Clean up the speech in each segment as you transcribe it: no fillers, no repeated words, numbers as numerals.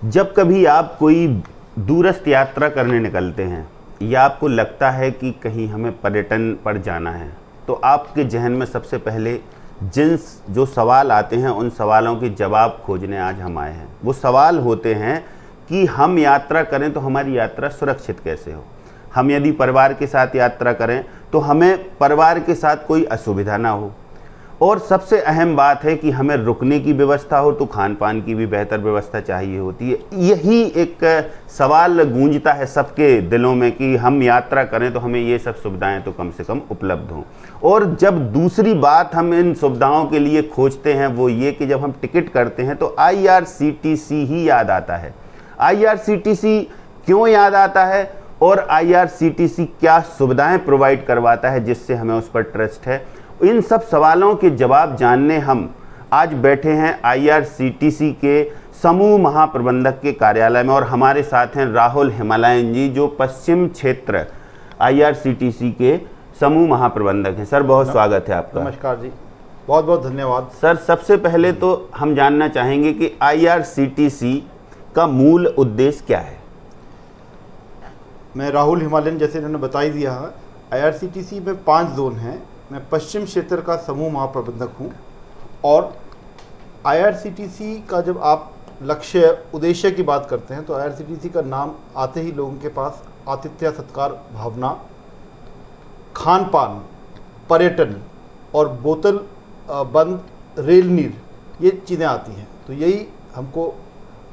जब कभी आप कोई दूरस्थ यात्रा करने निकलते हैं या आपको लगता है कि कहीं हमें पर्यटन पर जाना है, तो आपके जहन में सबसे पहले जो सवाल आते हैं, उन सवालों के जवाब खोजने आज हम आए हैं। वो सवाल होते हैं कि हम यात्रा करें तो हमारी यात्रा सुरक्षित कैसे हो। हम यदि परिवार के साथ यात्रा करें तो हमें परिवार के साथ कोई असुविधा ना हो, और सबसे अहम बात है कि हमें रुकने की व्यवस्था हो तो खान पान की भी बेहतर व्यवस्था चाहिए होती है। यही एक सवाल गूंजता है सबके दिलों में कि हम यात्रा करें तो हमें ये सब सुविधाएं तो कम से कम उपलब्ध हों। और जब दूसरी बात हम इन सुविधाओं के लिए खोजते हैं वो ये कि जब हम टिकट करते हैं तो IRCTC ही याद आता है। IRCTC क्यों याद आता है और IRCTC क्या सुविधाएं प्रोवाइड करवाता है जिससे हमें उस पर ट्रस्ट है, इन सब सवालों के जवाब जानने हम आज बैठे हैं IRCTC के समूह महाप्रबंधक के कार्यालय में। और हमारे साथ हैं राहुल हिमालयन जी, जो पश्चिम क्षेत्र IRCTC के समूह महाप्रबंधक हैं। सर, बहुत स्वागत है आपका। नमस्कार जी, बहुत बहुत धन्यवाद। सर, सबसे पहले तो हम जानना चाहेंगे कि IRCTC का मूल उद्देश्य क्या है। मैं राहुल हिमालयन, जैसे इन्होंने बता ही दिया है, IRCTC में 5 जोन हैं। मैं पश्चिम क्षेत्र का समूह महाप्रबंधक हूं। और IRCTC का जब आप लक्ष्य उद्देश्य की बात करते हैं तो IRCTC का नाम आते ही लोगों के पास आतिथ्य सत्कार भावना, खान पान, पर्यटन और बोतल बंद रेल नीर, ये चीज़ें आती हैं। तो यही हमको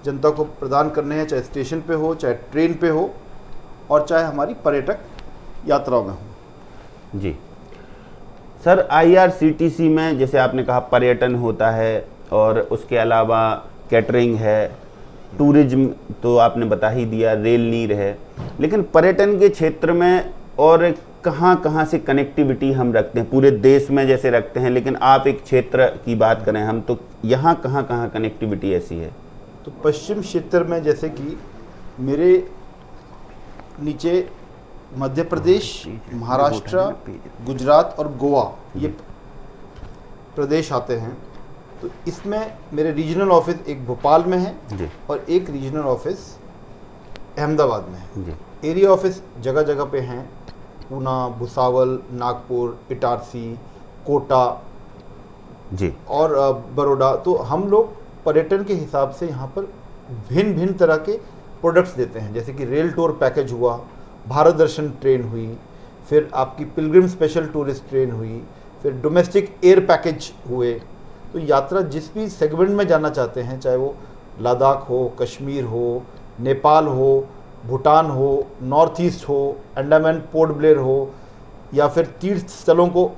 जनता को प्रदान करने हैं, चाहे स्टेशन पे हो, चाहे ट्रेन पे हो, और चाहे हमारी पर्यटक यात्राओं में हो। जी सर, IRCTC में जैसे आपने कहा पर्यटन होता है और उसके अलावा कैटरिंग है, टूरिज्म तो आपने बता ही दिया, रेल नीर है, लेकिन पर्यटन के क्षेत्र में और कहाँ कहाँ से कनेक्टिविटी हम रखते हैं? पूरे देश में जैसे रखते हैं, लेकिन आप एक क्षेत्र की बात करें हम, तो यहाँ कहाँ कहाँ कनेक्टिविटी ऐसी है? तो पश्चिम क्षेत्र में जैसे कि मेरे नीचे मध्य प्रदेश, महाराष्ट्र, गुजरात और गोवा ये प्रदेश आते हैं। तो इसमें मेरे रीजनल ऑफिस एक भोपाल में है जी, और एक रीजनल ऑफिस अहमदाबाद में है जी। एरिया ऑफिस जगह जगह पे हैं, पूना, भुसावल, नागपुर, इटारसी, कोटा जी और बड़ौदा। तो हम लोग पर्यटन के हिसाब से यहाँ पर भिन्न भिन्न तरह के प्रोडक्ट्स देते हैं, जैसे कि रेल टूर पैकेज हुआ, भारत दर्शन ट्रेन हुई, फिर आपकी पिलग्रिम स्पेशल टूरिस्ट ट्रेन हुई, फिर डोमेस्टिक एयर पैकेज हुए। तो यात्रा जिस भी सेगमेंट में जाना चाहते हैं, चाहे वो लद्दाख हो, कश्मीर हो, नेपाल हो, भूटान हो, नॉर्थ ईस्ट हो, अंडमान पोर्ट ब्लेयर हो, या फिर तीर्थ स्थलों को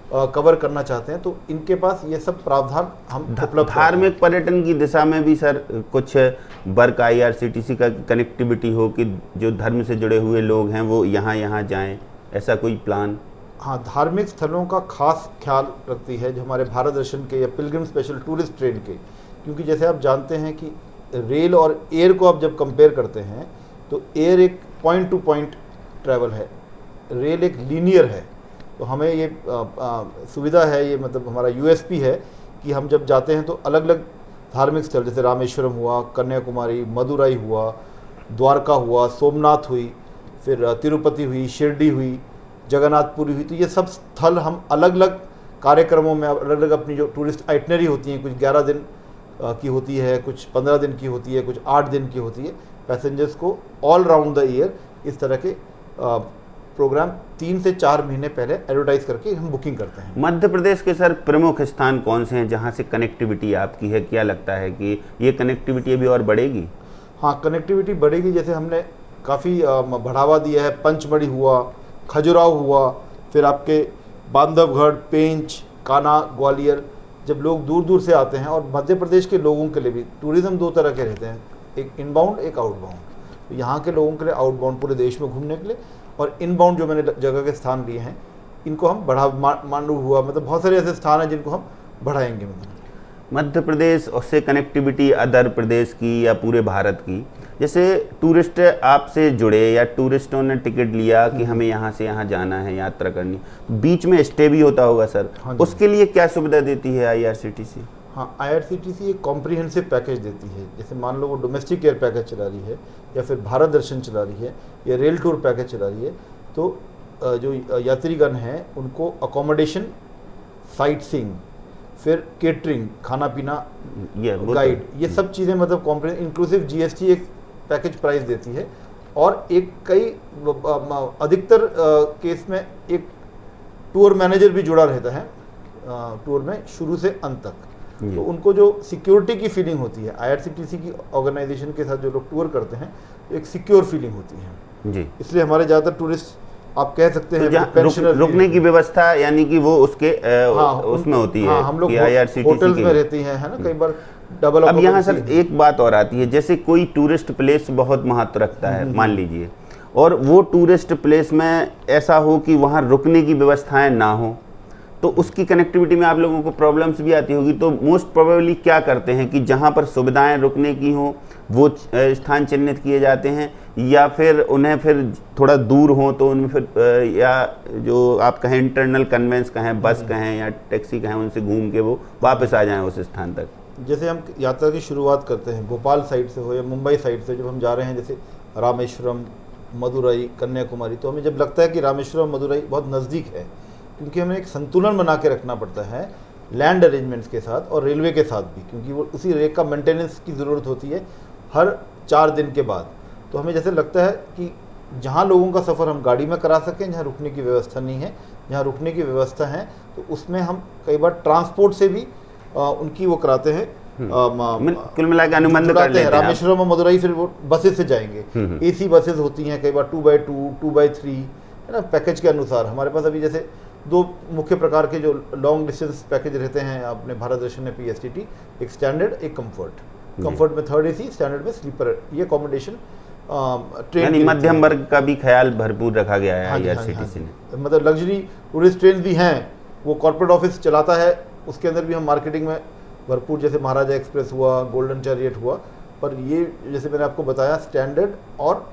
कवर करना चाहते हैं, तो इनके पास ये सब प्रावधान हम उपलब्ध। धार्मिक पर्यटन की दिशा में भी सर कुछ वर्क IRCTC का कनेक्टिविटी हो कि जो धर्म से जुड़े हुए लोग हैं वो यहाँ जाएं, ऐसा कोई प्लान? हाँ, धार्मिक स्थलों का खास ख्याल रखती है जो हमारे भारत दर्शन के या पिलग्रिम स्पेशल टूरिस्ट ट्रेन के, क्योंकि जैसे आप जानते हैं कि रेल और एयर को आप जब कंपेयर करते हैं तो एयर एक पॉइंट टू पॉइंट ट्रैवल है, रेल एक लीनियर है। तो हमें ये सुविधा है, ये मतलब हमारा USP है कि हम जब जाते हैं तो अलग अलग धार्मिक स्थल, जैसे रामेश्वरम हुआ, कन्याकुमारी, मदुरई हुआ, द्वारका हुआ, सोमनाथ हुई, फिर तिरुपति हुई, शिरडी हुई, जगन्नाथपुरी हुई, तो ये सब स्थल हम अलग अलग कार्यक्रमों में, अलग अलग अपनी जो टूरिस्ट आइटनरी होती हैं, कुछ 11 दिन की होती है, कुछ 15 दिन की होती है, कुछ 8 दिन की होती है, पैसेंजर्स को ऑल राउंड द ईयर इस तरह के प्रोग्राम 3 से 4 महीने पहले एडवर्टाइज करके हम बुकिंग करते हैं। मध्य प्रदेश के सर प्रमुख स्थान कौन से हैं जहां से कनेक्टिविटी आपकी है? क्या लगता है कि ये कनेक्टिविटी अभी और बढ़ेगी? हाँ, कनेक्टिविटी बढ़ेगी। जैसे हमने काफ़ी बढ़ावा दिया है, पंचमढ़ी हुआ, खजुराहो हुआ, फिर आपके बांधवगढ़, पेंच, कान्हा, ग्वालियर। जब लोग दूर दूर से आते हैं, और मध्य प्रदेश के लोगों के लिए भी टूरिज़्म 2 तरह के रहते हैं, एक इनबाउंड, एक आउटबाउंड। तो यहाँ के लोगों के लिए आउटबाउंड पूरे देश में घूमने के लिए, और इनबाउंड जो मैंने जगह के स्थान लिए हैं इनको हम मांडू हुआ, मतलब बहुत सारे ऐसे स्थान हैं जिनको हम बढ़ाएंगे। मध्य प्रदेश से कनेक्टिविटी अदर प्रदेश की या पूरे भारत की, जैसे टूरिस्ट आपसे जुड़े या टूरिस्टों ने टिकट लिया कि हमें यहाँ से यहाँ जाना है, यात्रा करनी, बीच में स्टे भी होता होगा सर? हाँ, उसके लिए क्या सुविधा देती है IRCTC? हाँ, IRCTC एक कॉम्प्रिहेंसिव पैकेज देती है। जैसे मान लो वो डोमेस्टिक एयर पैकेज चला रही है या फिर भारत दर्शन चला रही है या रेल टूर पैकेज चला रही है, तो जो यात्रीगण हैं उनको अकोमोडेशन, साइट सीइंग, फिर केटरिंग, खाना पीना, गाइड, ये सब चीज़ें मतलब कॉम्प्रिहेंसिव इंक्लूसिव GST एक पैकेज प्राइस देती है। और एक कई अधिकतर केस में एक टूर मैनेजर भी जुड़ा रहता है टूर में शुरू से अंत तक। तो उनको जो सिक्योरिटी की फीलिंग होती है, IRCTC की ऑर्गेनाइजेशन के साथ जो लोग टूर करते हैं, एक सिक्योर फीलिंग होती है जी। इसलिए हमारे ज़्यादातर टूरिस्ट आप कह सकते हैं तो रुकने की व्यवस्था यानी कि वो उसके उसमें होती है। हम लोग होटल्स में रहती हैं, है ना, कई बार डबल। अब यहाँ सर एक बात और आती है, जैसे कोई टूरिस्ट प्लेस बहुत महत्व रखता है मान लीजिए, और वो टूरिस्ट प्लेस में ऐसा हो कि वहाँ रुकने की व्यवस्थाएं ना हो, तो उसकी कनेक्टिविटी में आप लोगों को प्रॉब्लम्स भी आती होगी। तो मोस्ट प्रोबेबली क्या करते हैं कि जहाँ पर सुविधाएं रुकने की हो वो स्थान चिन्हित किए जाते हैं, या फिर उन्हें फिर थोड़ा दूर हो तो उनमें फिर या जो आप कहें इंटरनल कन्वेंस कहें, बस कहें या टैक्सी कहें, उनसे घूम के वो वापस आ जाएं उस स्थान तक। जैसे हम यात्रा की शुरुआत करते हैं भोपाल साइड से हो या मुंबई साइड से, जब हम जा रहे हैं जैसे रामेश्वरम, मदुरई, कन्याकुमारी, तो हमें जब लगता है कि रामेश्वरम, मदुरई बहुत नज़दीक है, क्योंकि हमें एक संतुलन बना के रखना पड़ता है लैंड अरेंजमेंट्स के साथ और रेलवे के साथ भी, क्योंकि वो उसी रेक का मेंटेनेंस की ज़रूरत होती है हर 4 दिन के बाद। तो हमें जैसे लगता है कि जहाँ लोगों का सफ़र हम गाड़ी में करा सकें, जहाँ रुकने की व्यवस्था नहीं है, जहाँ रुकने की व्यवस्था है तो उसमें हम कई बार ट्रांसपोर्ट से भी उनकी वो कराते हैं, कुल मिला के अनुबंध कर लेते हैं। रामेश्वरम और मदुरई फिर वो बसेस से जाएंगे, AC बसेस होती हैं, कई बार 2x2, 2x3, है ना, पैकेज के अनुसार। हमारे पास अभी जैसे 2 मुख्य प्रकार के जो लॉन्ग डिस्टेंस पैकेज रहते हैं अपने भारत दर्शन में PSTT, एक स्टैंडर्ड, एक कंफर्ट। कंफर्ट में 3rd AC, स्टैंडर्ड में स्लीपर। ये अकोमोडेशन ट्रेन मध्यम वर्ग का भी ख्याल भरपूर रखा गया है IRCTC ने। मतलब लग्जरी टूरिस्ट ट्रेन भी हैं, वो कॉर्पोरेट ऑफिस चलाता है, उसके अंदर भी हम मार्केटिंग में भरपूर, जैसे महाराजा एक्सप्रेस हुआ, गोल्डन चैरियट हुआ। पर ये जैसे मैंने आपको बताया स्टैंडर्ड और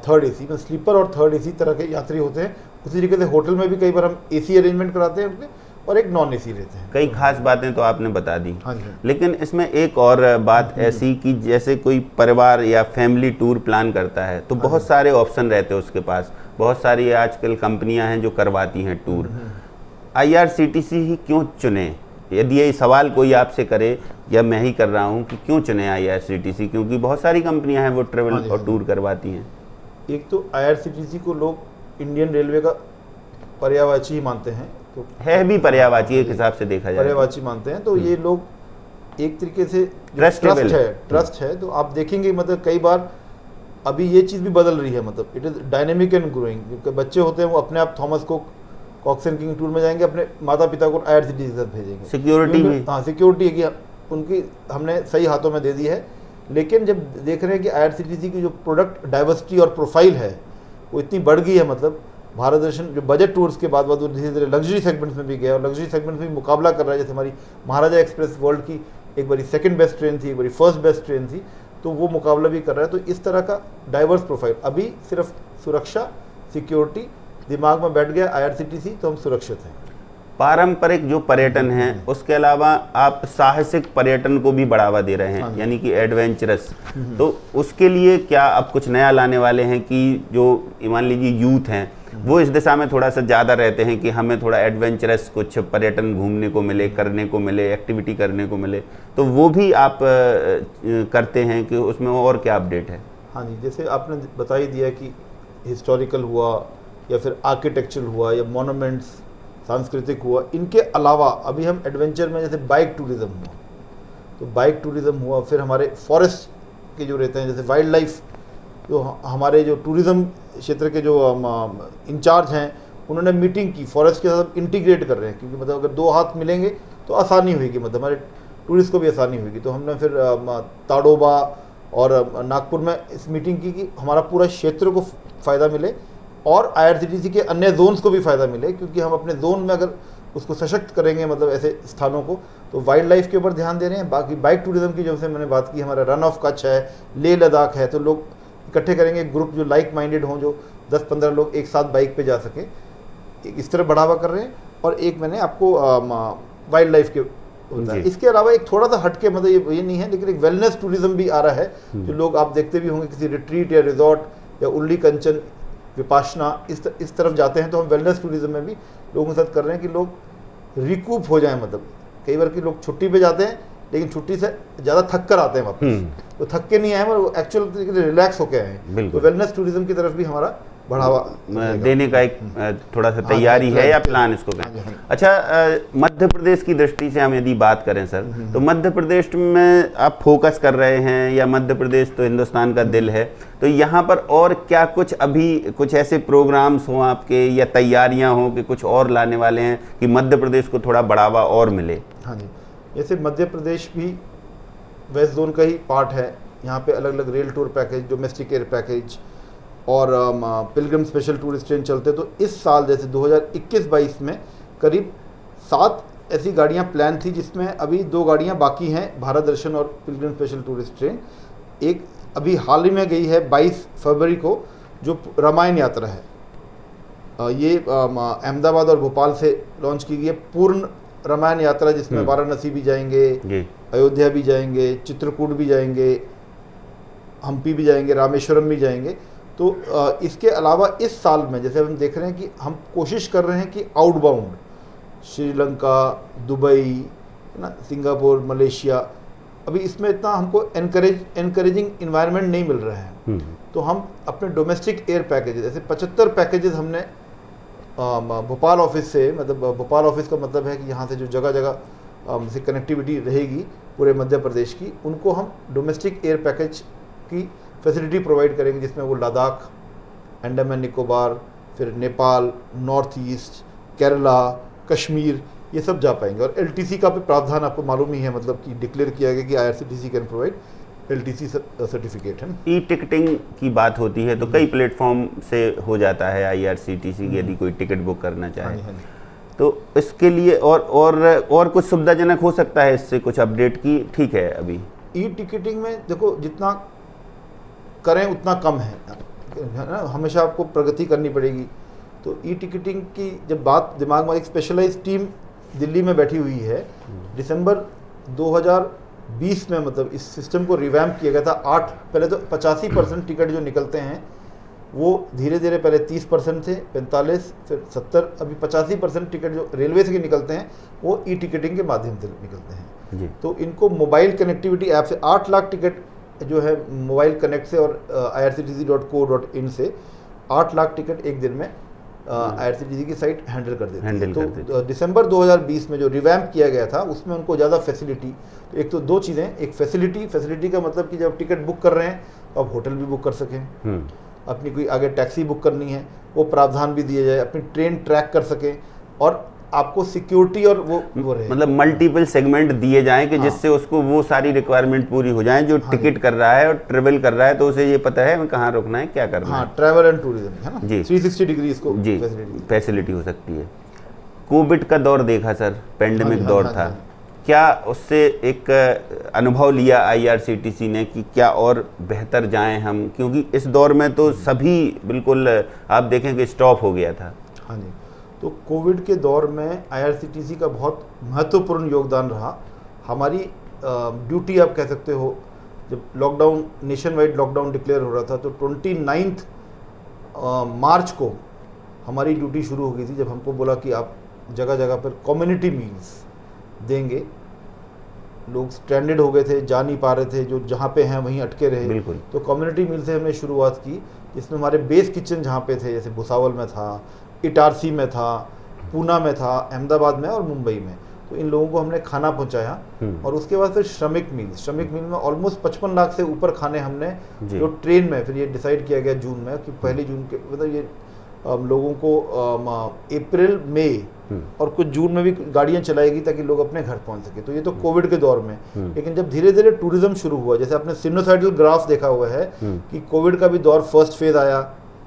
3rd AC में स्लीपर और 3rd AC तरह के यात्री होते हैं। उसी तरीके से होटल में भी कई बार हम AC अरेंजमेंट कराते हैं उनके, और एक नॉन AC रहते हैं। कई खास बातें तो आपने बता दी। हाँ जी। लेकिन इसमें एक और बात ऐसी कि जैसे कोई परिवार या फैमिली टूर प्लान करता है तो बहुत सारे ऑप्शन रहते हैं उसके पास, बहुत सारी आजकल कंपनियां हैं जो करवाती हैं टूर। IRCTC ही क्यों चुने? यदि ये सवाल कोई आपसे करे या मैं ही कर रहा हूँ कि क्यों चुने IRCTC, क्योंकि बहुत सारी कंपनियां हैं वो ट्रेवल और टूर करवाती हैं। एक तो IRCTC को लोग इंडियन रेलवे का पर्यायवाची ही मानते हैं, तो है भी पर्यायवाची एक हिसाब से देखा जाए, पर्यायवाची मानते हैं। तो ये लोग एक तरीके से ट्रस्ट है। तो आप देखेंगे मतलब कई बार अभी ये चीज़ भी बदल रही है, मतलब it is dynamic and growing. क्योंकि बच्चे होते हैं वो अपने आप Thomas cook, Coxon king tour में जाएंगे, अपने माता पिता को IRCTC के साथ भेजेंगे। सिक्योरिटी भी, हाँ, सिक्योरिटी है कि उनकी हमने सही हाथों में दे दी है। लेकिन जब देख रहे हैं कि IRCTC की जो प्रोडक्ट डाइवर्सिटी और प्रोफाइल है वो इतनी बढ़ गई है, मतलब भारत दर्शन जो बजट टूर्स के बाद वो धीरे धीरे लग्जरी सेगमेंट्स में भी गया और लग्जरी सेगमेंट्स में भी मुकाबला कर रहा है। जैसे हमारी महाराजा एक्सप्रेस वर्ल्ड की एक बारी 2nd बेस्ट ट्रेन थी, एक बारी 1st बेस्ट ट्रेन थी, तो वो मुकाबला भी कर रहा है। तो इस तरह का डाइवर्स प्रोफाइल, अभी सिर्फ सुरक्षा, सिक्योरिटी दिमाग में बैठ गया IRCTC, तो हम सुरक्षित हैं। पारंपरिक जो पर्यटन है उसके अलावा आप साहसिक पर्यटन को भी बढ़ावा दे रहे हैं, यानी कि एडवेंचरस। तो उसके लिए क्या आप कुछ नया लाने वाले हैं कि जो मान लीजिए यूथ हैं वो इस दिशा में थोड़ा सा ज़्यादा रहते हैं कि हमें थोड़ा एडवेंचरस कुछ पर्यटन घूमने को मिले, करने को मिले, एक्टिविटी करने को मिले, तो वो भी आप करते हैं कि उसमें और क्या अपडेट है? हाँ जी, जैसे आपने बता ही दिया कि हिस्टोरिकल हुआ या फिर आर्किटेक्चरल हुआ या मोनूमेंट्स, सांस्कृतिक हुआ, इनके अलावा अभी हम एडवेंचर में जैसे बाइक टूरिज़्म हुआ, तो बाइक टूरिज़्म हुआ, फिर हमारे फॉरेस्ट के जो रहते हैं जैसे वाइल्ड लाइफ, जो हमारे जो टूरिज़्म क्षेत्र के जो इंचार्ज हैं उन्होंने मीटिंग की, फॉरेस्ट के साथ इंटीग्रेट कर रहे हैं, क्योंकि मतलब अगर 2 हाथ मिलेंगे तो आसानी होगी, मतलब हमारे टूरिस्ट को भी आसानी होगी। तो हमने फिर ताडोबा और नागपुर में इस मीटिंग की कि हमारा पूरा क्षेत्र को फ़ायदा मिले और IRCTC के अन्य जोन्स को भी फ़ायदा मिले, क्योंकि हम अपने जोन में अगर उसको सशक्त करेंगे, मतलब ऐसे स्थानों को, तो वाइल्ड लाइफ के ऊपर ध्यान दे रहे हैं। बाकी बाइक टूरिज़्म की जैसे मैंने बात की, हमारा रन ऑफ कच्छ है, लेह लद्दाख है, तो लोग इकट्ठे करेंगे ग्रुप जो लाइक माइंडेड हों, जो 10-15 लोग एक साथ बाइक पे जा सकें, इस तरह बढ़ावा कर रहे हैं। और एक मैंने आपको वाइल्ड लाइफ के होता है। इसके अलावा एक थोड़ा सा हटके, मतलब ये नहीं है, लेकिन एक वेलनेस टूरिज्म भी आ रहा है, जो लोग आप देखते भी होंगे किसी रिट्रीट या रिजॉर्ट या उल्ली कंचन, विपाशना, इस तरफ जाते हैं, तो हम वेलनेस टूरिज्म में भी लोगों के साथ कर रहे हैं कि लोग रिकूप हो जाएं। मतलब कई बार कि लोग छुट्टी पे जाते हैं लेकिन छुट्टी से ज़्यादा थक कर आते हैं वापस, तो थक के नहीं आए वो एक्चुअल रिलैक्स होके आए हैं। तो वेलनेस टूरिज्म की तरफ भी हमारा बढ़ावा देने का एक थोड़ा सा तैयारी है या प्लान इसको करें। अच्छा, मध्य प्रदेश की दृष्टि से हम यदि बात करें सर, तो मध्य प्रदेश में आप फोकस कर रहे हैं, या मध्य प्रदेश तो हिंदुस्तान का दिल है, तो यहाँ पर और क्या कुछ अभी कुछ ऐसे प्रोग्राम्स हों आपके, या तैयारियाँ हों कि कुछ और लाने वाले हैं कि मध्य प्रदेश को थोड़ा बढ़ावा और मिले? हाँ जी, जैसे मध्य प्रदेश भी वेस्ट जोन का ही पार्ट है। यहाँ पे अलग अलग rail tour package, domestic air package और पिलग्रिम स्पेशल टूरिस्ट ट्रेन चलते। तो इस साल जैसे 2021-22 में करीब 7 ऐसी गाड़ियाँ प्लान थी, जिसमें अभी 2 गाड़ियाँ बाकी हैं, भारत दर्शन और पिलग्रिम स्पेशल टूरिस्ट ट्रेन। एक अभी हाल ही में गई है 22 फरवरी को, जो रामायण यात्रा है। ये अहमदाबाद और भोपाल से लॉन्च की गई है पूर्ण रामायण यात्रा, जिसमें वाराणसी भी जाएंगे, अयोध्या भी जाएंगे, चित्रकूट भी जाएंगे, हम्पी भी जाएंगे, रामेश्वरम भी जाएंगे। तो इसके अलावा इस साल में जैसे हम देख रहे हैं कि हम कोशिश कर रहे हैं कि आउटबाउंड श्रीलंका, दुबई, ना, सिंगापुर, मलेशिया, अभी इसमें इतना हमको एनकरेजिंग इन्वायरमेंट नहीं मिल रहा है। तो हम अपने डोमेस्टिक एयर पैकेजेस, जैसे 75 पैकेजेस हमने भोपाल ऑफिस से, मतलब भोपाल ऑफिस का मतलब है कि यहाँ से जो जगह जगह से कनेक्टिविटी रहेगी पूरे मध्य प्रदेश की, उनको हम डोमेस्टिक एयर पैकेज की फैसिलिटी प्रोवाइड करेंगे, जिसमें वो लद्दाख, अंडमान निकोबार, फिर नेपाल, नॉर्थ ईस्ट, केरला, कश्मीर, ये सब जा पाएंगे। और एलटीसी का भी प्रावधान आपको मालूम ही है, मतलब कि डिक्लेयर किया गया कि IRCTC can provide LTC certificate है। ई टिकटिंग की बात होती है तो कई प्लेटफॉर्म से हो जाता है आईआरसीटीसी की, यदि कोई टिकट बुक करना चाहे। हाँ जी। तो इसके लिए और कुछ सुविधाजनक हो सकता है इससे कुछ अपडेट की? ठीक है, अभी ई टिकटिंग में देखो जितना करें उतना कम है ना, हमेशा आपको प्रगति करनी पड़ेगी। तो ई टिकटिंग की जब बात दिमाग में, एक स्पेशलाइज्ड टीम दिल्ली में बैठी हुई है। दिसंबर 2020 में मतलब इस सिस्टम को रिवैम्प किया गया था। पहले तो 85% टिकट जो निकलते हैं वो धीरे धीरे पहले 30% थे, 45, फिर 70, अभी 85% टिकट जो रेलवे से निकलते हैं वो ई टिकटिंग के माध्यम से निकलते हैं जी। तो इनको मोबाइल कनेक्टिविटी ऐप से 8 लाख टिकट जो है मोबाइल कनेक्ट से और irctc.co.in से 8 लाख टिकट एक दिन में IRCTC की साइट हैंडल कर देती है। तो दिसंबर 2020 में जो रिवैम्प किया गया था उसमें उनको ज़्यादा फैसिलिटी, तो एक तो 2 चीज़ें, एक फैसिलिटी का मतलब कि जब टिकट बुक कर रहे हैं तो आप होटल भी बुक कर सकें, अपनी कोई आगे टैक्सी बुक करनी है वो प्रावधान भी दिया जाए, अपनी ट्रेन ट्रैक कर सकें, और आपको सिक्योरिटी और वो रहे, मतलब मल्टीपल सेगमेंट दिए जाएं कि जिससे उसको वो सारी रिक्वायरमेंट पूरी हो जाएं जो टिकट कर रहा है और ट्रेवल कर रहा है, तो उसे ये पता है हमें कहाँ रुकना है, क्या करना है। ट्रैवल एंड टूरिज्म है ना जी, 360 डिग्री इसको जी फैसिलिटी हो सकती है। कोविड का दौर देखा सर, पेंडेमिक दौर था, क्या उससे एक अनुभव लिया IRCTC ने कि क्या और बेहतर जाएं हम, क्योंकि इस दौर में तो सभी बिल्कुल आप देखें कि स्टॉप हो गया था। हाँ जी, तो कोविड के दौर में IRCTC का बहुत महत्वपूर्ण योगदान रहा। हमारी ड्यूटी आप कह सकते हो, जब lockdown, nation wide lockdown declare हो रहा था तो 29 मार्च को हमारी ड्यूटी शुरू हो गई थी, जब हमको बोला कि आप जगह जगह पर कम्युनिटी मील्स देंगे। लोग स्ट्रैंडेड हो गए थे, जा नहीं पा रहे थे, जो जहाँ पे हैं वहीं अटके रहे। बिल्कुल। तो कम्युनिटी मील से हमने शुरुआत की, जिसमें हमारे बेस किचन जहाँ पे थे, जैसे भुसावल में था, इटारसी में था, पूना में था, अहमदाबाद में और मुंबई में, तो इन लोगों को हमने खाना पहुंचाया। और उसके बाद फिर श्रमिक मील में ऑलमोस्ट 55 लाख से ऊपर खाने हमने जो ट्रेन में, फिर ये डिसाइड किया गया जून में कि 1 जून के मतलब ये लोगों को अप्रैल मई और कुछ जून में भी गाड़ियां चलाएगी ताकि लोग अपने घर पहुंच सके। तो ये तो कोविड के दौर में, लेकिन जब धीरे धीरे टूरिज्म शुरू हुआ, जैसे आपने सिनोसाइडल ग्राफ देखा हुआ है कि कोविड का भी दौर फर्स्ट फेज आया,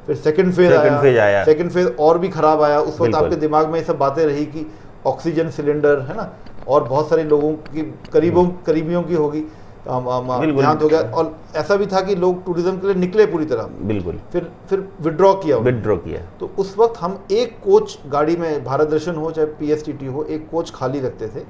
फिर सेकंड फेज आया, सेकंड फेज और भी खराब आया। उस वक्त आपके दिमाग में ये सब बातें रही कि ऑक्सीजन सिलेंडर है ना, और बहुत सारे लोगों की करीबियों की होगी देहांत हो गया, और ऐसा भी था कि लोग टूरिज्म के लिए निकले पूरी तरह। बिल्कुल। फिर विड्रॉ किया। तो उस वक्त हम एक कोच गाड़ी में, भारत दर्शन हो चाहे PSTT हो, एक कोच खाली रखते थे।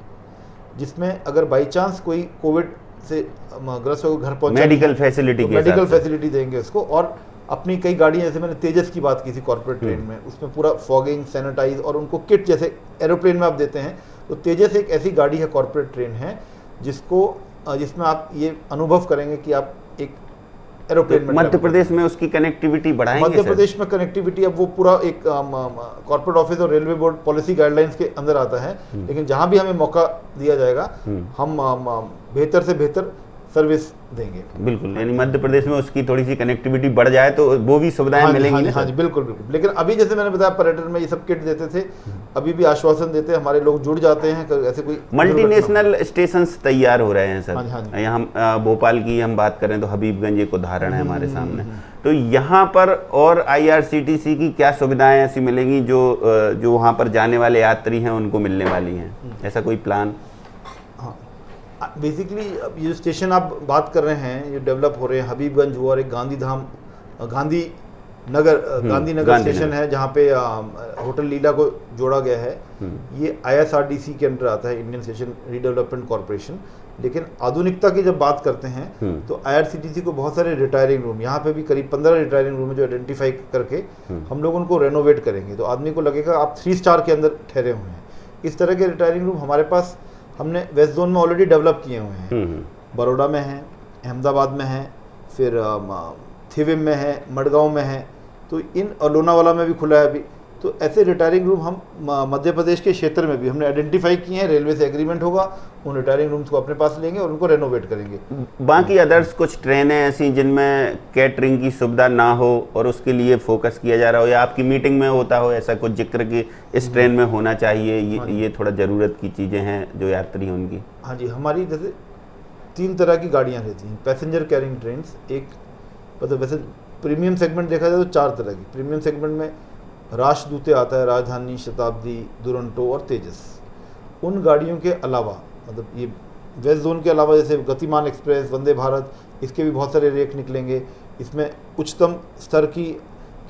जिसमें अगर बाई चांस कोई कोविड से ग्रस्त हो घर पहुंचा, मेडिकल फैसिलिटी मेडिकल फैसिलिटी देंगे उसको। और अपनी कई गाड़ियाँ, जैसे मैंने तेजस की बात की थी कॉर्पोरेट ट्रेन में, उसमें पूरा फॉगिंग, सैनिटाइज और उनको किट जैसे एरोप्लेन में आप देते हैं। तो तेजस एक ऐसी गाड़ी है, कॉर्पोरेट ट्रेन है, जिसमें आप ये अनुभव करेंगे कि आप एक एरोप्लेन में। मध्य प्रदेश में उसकी कनेक्टिविटी बढ़ाएंगे? मध्य प्रदेश में कनेक्टिविटी, अब वो पूरा एक कॉर्पोरेट ऑफिस और रेलवे बोर्ड पॉलिसी गाइडलाइंस के अंदर आता है, लेकिन जहां भी हमें मौका दिया जाएगा हम बेहतर से बेहतर सर्विस देंगे। बिल्कुल, यानी मध्य प्रदेश में उसकी थोड़ी सी कनेक्टिविटी बढ़ जाए तो वो भी सुविधाएं मिलेंगी। हाँ जी, बिल्कुल बिल्कुल। लेकिन अभी जैसे मैंने बताया पर्यटन में ये सब किट देते थे, अभी भी आश्वासन देते हैं, हमारे लोग जुड़ जाते हैं, ऐसे कोई मल्टीनेशनल स्टेशन तैयार हो रहे हैं सर। हाँ जी। यहाँ भोपाल की हम बात करें तो हबीबगंज एक उदाहरण है हमारे सामने। तो यहाँ पर और IRCTC की क्या सुविधाएं ऐसी मिलेंगी जो वहाँ पर जाने वाले यात्री हैं उनको मिलने वाली हैं? ऐसा कोई प्लान? बेसिकली ये स्टेशन आप बात कर रहे हैं, ये डेवलप हो रहे हैं, हबीबगंज हुआ और एक गांधीनगर स्टेशन है जहाँ पे होटल लीला को जोड़ा गया है। ये ISRDC के अंडर आता है, इंडियन स्टेशन रीडेवलपमेंट कॉर्पोरेशन। लेकिन आधुनिकता की जब बात करते हैं तो IRCTC को बहुत सारे रिटायरिंग रूम, यहाँ पे भी करीब 15 रिटायरिंग रूम है जो आइडेंटिफाई करके हम लोग उनको रेनोवेट करेंगे। तो आदमी को लगेगा आप 3 स्टार के अंदर ठहरे हुए हैं। इस तरह के रिटायरिंग रूम हमारे पास हमने वेस्ट जोन में ऑलरेडी डेवलप किए हुए हैं। बड़ौदा में है, अहमदाबाद में है, फिर थिविम में है, मडगांव में है, तो और लोनावाला में भी खुला है अभी। तो ऐसे रिटायरिंग रूम हम मध्य प्रदेश के क्षेत्र में भी हमने आइडेंटिफाई किए हैं। रेलवे से एग्रीमेंट होगा, उन रिटायरिंग रूम्स को अपने पास लेंगे और उनको रेनोवेट करेंगे। बाकी अदर्स कुछ ट्रेनें ऐसी जिनमें कैटरिंग की सुविधा ना हो और उसके लिए फोकस किया जा रहा हो, या आपकी मीटिंग में होता हो ऐसा कुछ जिक्र कि इस ट्रेन में होना चाहिए, ये थोड़ा ज़रूरत की चीज़ें हैं जो यात्री हैं उनकी? हाँ जी, हमारी जैसे 3 तरह की गाड़ियाँ रहती हैं पैसेंजर कैरिंग ट्रेन्स। एक मतलब वैसे प्रीमियम सेगमेंट देखा जाए तो 4 तरह की। प्रीमियम सेगमेंट में राष्ट्रदूते आता है, राजधानी, शताब्दी, दुरंतो और तेजस। उन गाड़ियों के अलावा मतलब ये वेस्ट जोन के अलावा जैसे गतिमान एक्सप्रेस, वंदे भारत, इसके भी बहुत सारे रेक निकलेंगे। इसमें उच्चतम स्तर की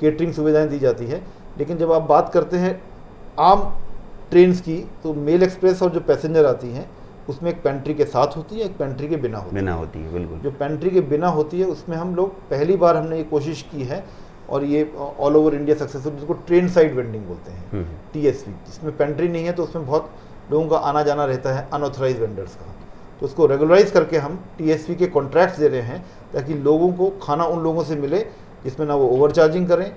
केटरिंग सुविधाएं दी जाती है। लेकिन जब आप बात करते हैं आम ट्रेन्स की, तो मेल एक्सप्रेस और जो पैसेंजर आती हैं उसमें एक पेंट्री के साथ होती है, एक पेंट्री के बिना होती है। बिल्कुल। जो पेंट्री के बिना होती है उसमें हम लोग पहली बार हमने ये कोशिश की है, और ये ऑल ओवर इंडिया सक्सेसफुल, जिसको ट्रेन साइड वेंडिंग बोलते हैं, TSV। जिसमें पेंट्री नहीं है तो उसमें बहुत लोगों का आना जाना रहता है अनऑथराइज वेंडर्स का। तो उसको रेगुलराइज करके हम TSV के कॉन्ट्रैक्ट्स दे रहे हैं ताकि लोगों को खाना उन लोगों से मिले जिसमें ना वो ओवरचार्जिंग करें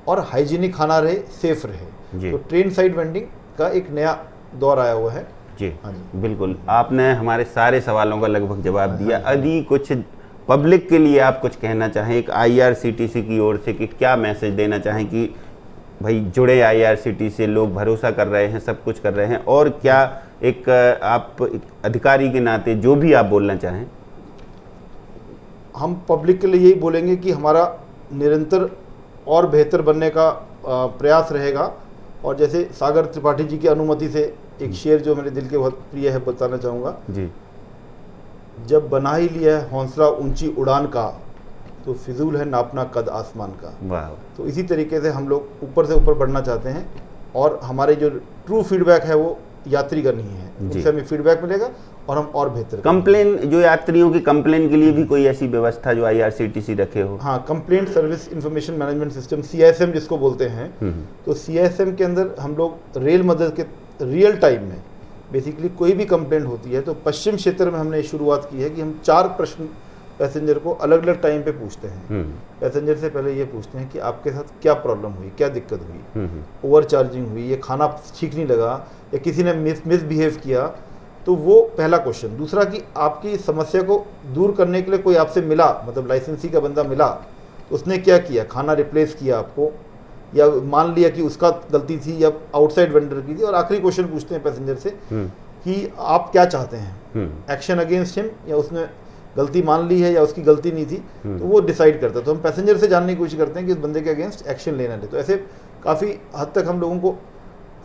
और हाइजीनिक खाना रहे, सेफ रहे। तो ट्रेन साइड वेंडिंग का एक नया दौर आया हुआ है। जी हाँ जी, बिल्कुल। आपने हमारे सारे सवालों का लगभग जवाब दिया। यदि कुछ पब्लिक के लिए आप कुछ कहना चाहें एक IRCTC की ओर से, कि क्या मैसेज देना चाहें कि भाई जुड़े IRCTC से, लोग भरोसा कर रहे हैं, सब कुछ कर रहे हैं, और क्या एक आप एक अधिकारी के नाते जो भी आप बोलना चाहें? हम पब्लिक के लिए यही बोलेंगे कि हमारा निरंतर और बेहतर बनने का प्रयास रहेगा। और जैसे सागर त्रिपाठी जी की अनुमति से एक शेर जो मेरे दिल के बहुत प्रिय है, बताना चाहूँगा जी। जब बना ही लिया है हौसला ऊंची उड़ान का, तो फिजूल है नापना कद आसमान का। वाह। तो इसी तरीके से हम लोग ऊपर से ऊपर बढ़ना चाहते हैं, और हमारे जो ट्रू फीडबैक है वो यात्री का नहीं है, उससे हमें फीडबैक मिलेगा और हम और बेहतर। कंप्लेन, जो यात्रियों की कंप्लेन के लिए भी कोई ऐसी व्यवस्था जो IRCTC रखे हो? हाँ, complaint service information management system, CISM जिसको बोलते हैं। तो CISM के अंदर हम लोग रेल मदद के रियल टाइम में बेसिकली कोई भी कंप्लेंट होती है तो पश्चिम क्षेत्र में हमने शुरुआत की है कि हम 4 प्रश्न पैसेंजर को अलग अलग टाइम पे पूछते हैं। पैसेंजर से पहले ये पूछते हैं कि आपके साथ क्या प्रॉब्लम हुई, क्या दिक्कत हुई, ओवर चार्जिंग हुई, ये खाना ठीक नहीं लगा, या किसी ने मिसबिहेव किया। तो वो पहला क्वेश्चन। दूसरा कि आपकी समस्या को दूर करने के लिए कोई आपसे मिला, मतलब लाइसेंसी का बंदा मिला, तो उसने क्या किया, खाना रिप्लेस किया आपको, या मान लिया कि उसका गलती थी या आउटसाइड वेंडर की थी। और आखिरी क्वेश्चन पूछते हैं पैसेंजर से कि आप क्या चाहते हैं, एक्शन अगेंस्ट हिम, या उसने गलती मान ली है या उसकी गलती नहीं थी, तो वो डिसाइड करता है। तो हम पैसेंजर से जानने की कोशिश करते हैं कि इस बंदे के अगेंस्ट एक्शन लेना है। तो ऐसे काफ़ी हद तक हम लोगों को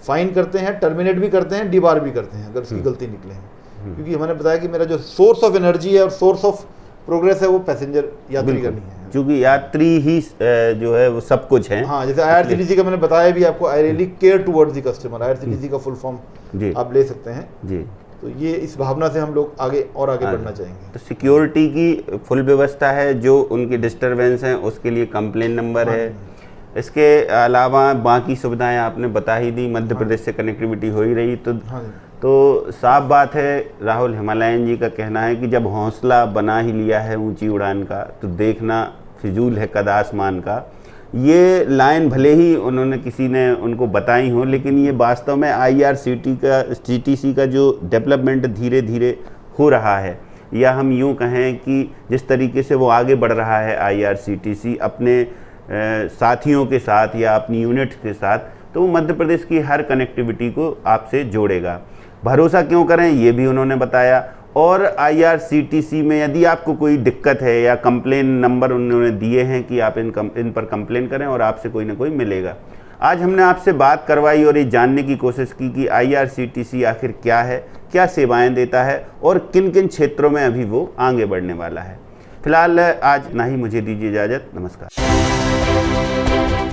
फाइन करते हैं, टर्मिनेट भी करते हैं, डिबार भी करते हैं अगर उसकी गलती निकले हैं। क्योंकि मैंने बताया कि मेरा जो सोर्स ऑफ एनर्जी है और सोर्स ऑफ प्रोग्रेस है वो पैसेंजर यात्री का नहीं है, क्योंकि यात्री ही जो है वो सब कुछ है। हाँ, जैसे IRCTC का मैंने बताया भी आपको, I really care towards the customer. IRCTC का फुल फॉर्म आप ले सकते हैं जी। तो ये इस भावना से हम लोग आगे बढ़ना चाहेंगे। तो सिक्योरिटी की फुल व्यवस्था है, जो उनकी डिस्टरबेंस हैं उसके लिए कंप्लेन नंबर है। इसके अलावा बाकी सुविधाएं आपने बता ही दी, मध्य प्रदेश से कनेक्टिविटी हो ही रही। तो साफ बात है, राहुल हिमालयन जी का कहना है कि जब हौसला बना ही लिया है ऊंची उड़ान का, तो देखना फिजूल है कद आसमान का। ये लाइन भले ही उन्होंने किसी ने उनको बताई हो, लेकिन ये वास्तव में IRCTC का जो डेवलपमेंट धीरे धीरे हो रहा है, या हम यूँ कहें कि जिस तरीके से वो आगे बढ़ रहा है IRCTC अपने साथियों के साथ या अपनी यूनिट के साथ, तो वो मध्य प्रदेश की हर कनेक्टिविटी को आपसे जोड़ेगा। भरोसा क्यों करें, ये भी उन्होंने बताया। और IRCTC में यदि आपको कोई दिक्कत है या कंप्लेन नंबर उन्होंने दिए हैं कि आप इन पर कंप्लेन करें और आपसे कोई ना कोई मिलेगा। आज हमने आपसे बात करवाई और ये जानने की कोशिश की कि IRCTC आखिर क्या है, क्या सेवाएं देता है और किन किन क्षेत्रों में अभी वो आगे बढ़ने वाला है। फिलहाल आज ना ही मुझे दीजिए इजाज़त। नमस्कार।